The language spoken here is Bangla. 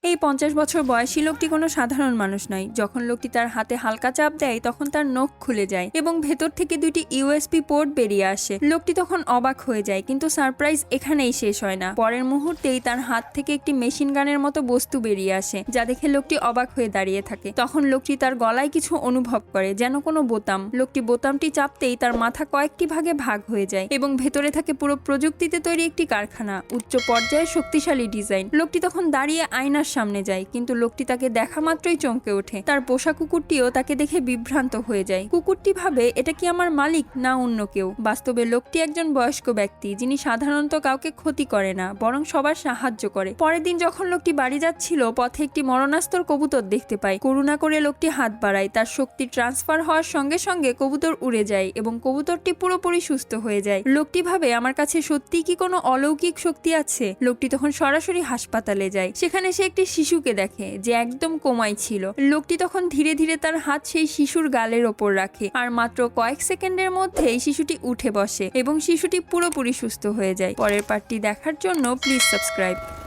এই 50 বছর বয়সী লোকটি কোনো সাধারণ মানুষ নয়। যখন লোকটি তার হাতে হালকা চাপ দেয় তখন তার নখ খুলে যায় এবং ভেতর থেকে দুটি ইউএসবি পোর্ট বেরিয়ে আসে। লোকটি তখন অবাক হয়ে যায়, কিন্তু সারপ্রাইজ এখানেই শেষ হয় না। পরের মুহূর্তেই তার হাত থেকে একটি মেশিন গানের মতো বস্তু বেরিয়ে আসে, যা দেখে লোকটি অবাক হয়ে দাঁড়িয়ে থাকে। তখন লোকটি তার গলায় কিছু অনুভব করে, যেন কোনো বোতাম। লোকটি বোতামটি চাপতেই তার মাথা কয়েকটি ভাগে ভাগ হয়ে যায় এবং ভেতরে থাকে পুরো প্রযুক্তিতে তৈরি একটি কারখানা, উচ্চ পর্যায়ের শক্তিশালী ডিজাইন। লোকটি তখন দাঁড়িয়ে আয়নার সামনে যায়, কিন্তু লোকটি তাকে দেখা মাত্রই চমকে ওঠে। তার পোষা কুকুরটিও তাকে দেখে বিভ্রান্ত হয়ে যায়। কুকুরটি ভাবে, এটা কি আমার মালিক না অন্য কেউ? বাস্তবে লোকটি একজন বয়স্ক ব্যক্তি, যিনি সাধারণত কাউকে ক্ষতি করে না, বরং সবার সাহায্য করে। পরের দিন যখন লোকটি বাড়ি যাচ্ছিল, পথে একটি মরণাস্তর কবুতর দেখতে পায়। করুণা করে লোকটি হাত বাড়ায়। তার শক্তি ট্রান্সফার হওয়ার সঙ্গে সঙ্গে কবুতর উড়ে যায় এবং কবুতরটি পুরোপুরি সুস্থ হয়ে যায়। লোকটি ভাবে, আমার কাছে সত্যিই কি কোনো অলৌকিক শক্তি আছে? লোকটি তখন সরাসরি হাসপাতালে যায়। সেখানে সে একটি শিশুকে দেখে, যে একদম কোমায় ছিল। লোকটি তখন ধীরে ধীরে তার হাত সেই শিশুর গালের ওপর রাখে, আর মাত্র কয়েক সেকেন্ডের মধ্যেই শিশুটি উঠে বসে এবং শিশুটি পুরোপুরি সুস্থ হয়ে যায়। পরের পার্টটি দেখার জন্য প্লিজ সাবস্ক্রাইব।